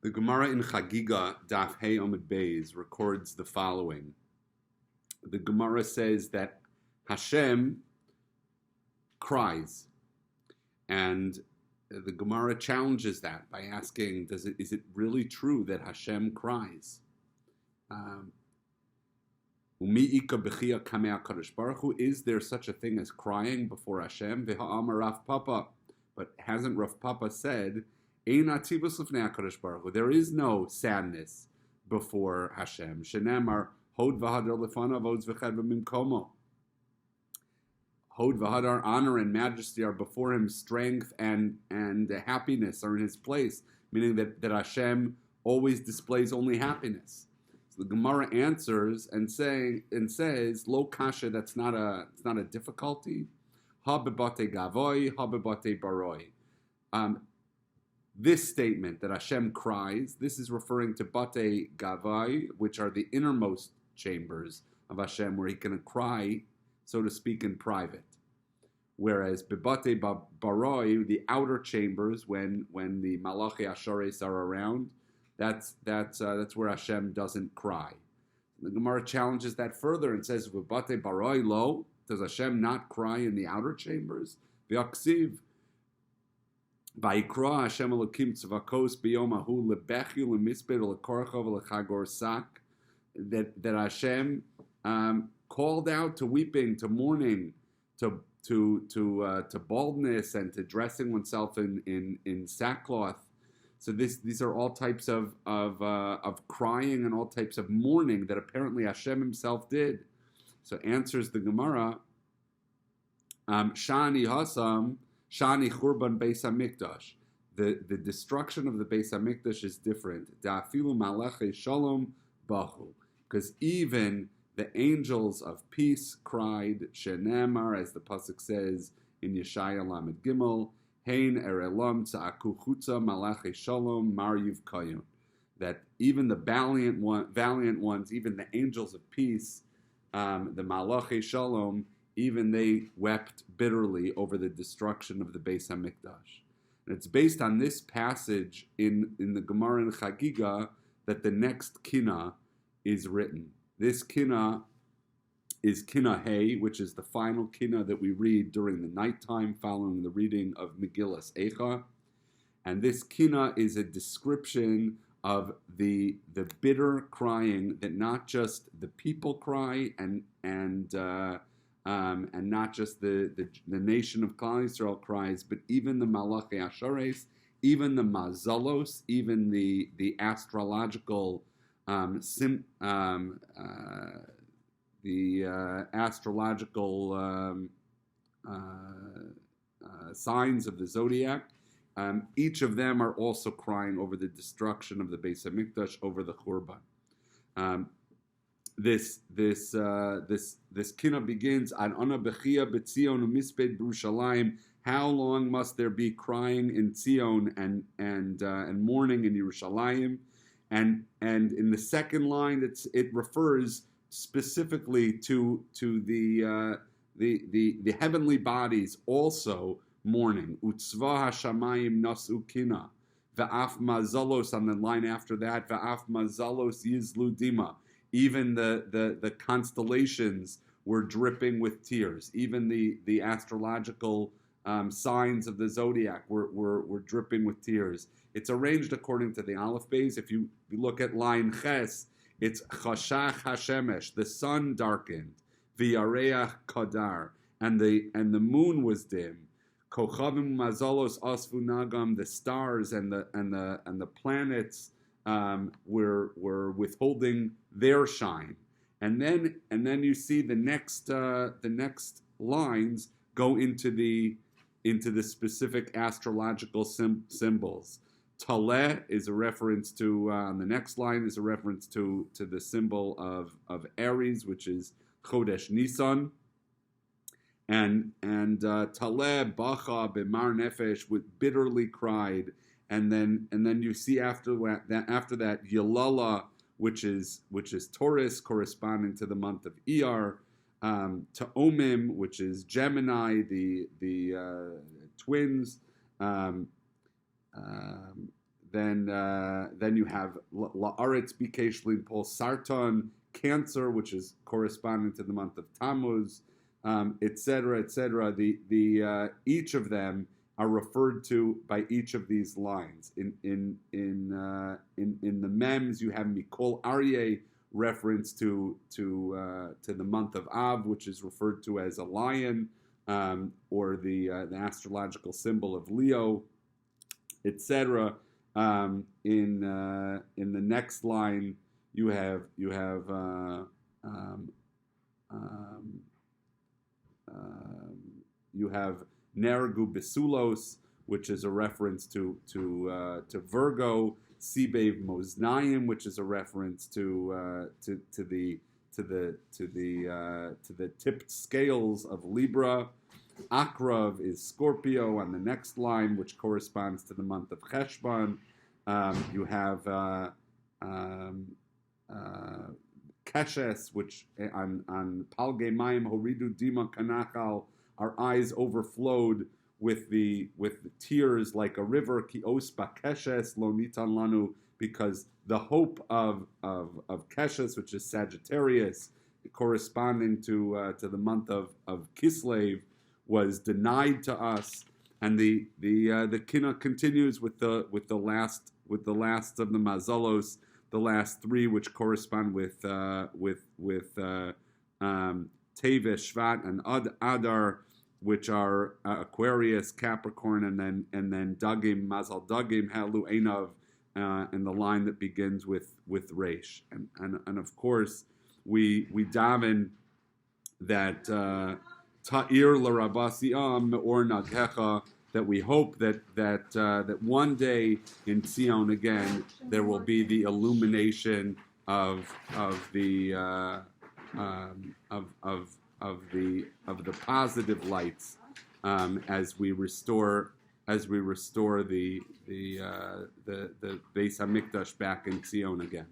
The Gemara in Chagiga, Daf Hey Omid Beis, records the following. The Gemara says that Hashem cries, and the Gemara challenges that by asking, is it really true that Hashem cries? Is there such a thing as crying before Hashem? But hasn't Rav Papa said, there is no sadness before Hashem. Hod v'hadar, honor and majesty are before him, strength and happiness are in his place, meaning that Hashem always displays only happiness. So the Gemara answers and says, Lo kasha, it's not a difficulty. Ha bebate gavoy, ha bebate baroi. This statement that Hashem cries, this is referring to Bate Gavai, which are the innermost chambers of Hashem, where he can cry, so to speak, in private. Whereas Bebate Baroi, the outer chambers, when the Malachi Ashares are around, that's where Hashem doesn't cry. The Gemara challenges that further and says, Bebate Baroi lo, does Hashem not cry in the outer chambers? V'aksiv, Vayikra Hashem Elokim Tzvakos Biyomahu Lebechi Lemisper Lekorcha V'Lechagor Sak, that Hashem called out to weeping, to mourning, to baldness, and to dressing oneself in sackcloth. So these are all types of crying and all types of mourning that apparently Hashem himself did. So answers the Gemara, Shani Hasam. Shani Churban Beis Hamikdash. The destruction of the Beis Hamikdash is different. Da'afilu Malachi Shalom Bahu. Because even the angels of peace cried, Shenemar, as the pasuk says in Yeshaya Lamed Gimel, Hein Erelam Tza'aku Chutza Malachi Shalom Mar Yivkayun. That even the valiant ones, even the angels of peace, the Malachi Shalom, even they wept bitterly over the destruction of the Beis Hamikdash. And it's based on this passage in the Gemara in Chagiga that the next Kinnah is written. This Kinnah is Kinnah Hey, which is the final Kinnah that we read during the nighttime following the reading of Megillas Eicha. And this Kinnah is a description of the bitter crying that not just the people cry and not just the nation of Klal Yisrael cries, but even the Malachi Ashares, even the Mazalos, even the astrological signs of the zodiac. Each of them are also crying over the destruction of the Beis Hamikdash, over the Churban. This Kinnah begins on Ana Bechia B'Tzion U'Misped B'Yerushalayim. How long must there be crying in Tzion and mourning in Yerushalayim? And in the second line, it refers specifically to the heavenly bodies also mourning. Utzva Hashamayim Nasu Kinnah. Va'af Mazalos, on the line after that, Va'af Mazalos Yizlu Dima. Even the constellations were dripping with tears. Even the astrological signs of the zodiac were dripping with tears. It's arranged according to the Aleph Beis. If you look at line Ches, it's Chashach Hashemesh, the sun darkened, V'yareach Kadar, and the moon was dim. Kochavim Mazalos Asfu Nagam, the stars and the planets were withholding their shine, and then you see the next lines go into the specific astrological symbols. Taleh is a reference to on the next line is a reference to the symbol of Aries, which is Chodesh Nisan, and Taleh Bacha B'mar Nefesh, bitterly cried. And then you see after that Yalala, which is Taurus, corresponding to the month of Iyar, Ta'omim, which is Gemini, the twins, then you have La'aretz Bikesh Linpol Sarton, Cancer, which is corresponding to the month of Tammuz, etc., etc. Each of them are referred to by each of these lines. In the Mems, you have Mikol Aryeh, reference to the month of Av, which is referred to as a lion, or the astrological symbol of Leo, etc. In the next line, you have Nergu Bisulos, which is a reference to Virgo. Sibev Moznayim, which is a reference to the tipped scales of Libra. Akrav is Scorpio on the next line, which corresponds to the month of Cheshvan. You have Keshes, which on Palge Mayim Horidu Dima Kanachal, our eyes overflowed with the tears like a river. Ki ospa Keshes lo nitan lanu, because the hope of Keshes, which is Sagittarius, corresponding to the month of Kislev, was denied to us. And the Kinnah continues with the last of the Mazalos, the last three, which correspond with Teves, Shvat, and Adar, which are Aquarius, Capricorn, and then Dagim, Mazal Dagim, Halu Einav, and the line that begins with Reish. And of course, we daven that Ta'ir l'Rabasiam or Naghecha, that we hope that one day in Zion again there will be the illumination of the positive lights, as we restore the Beis Hamikdash back in Zion again.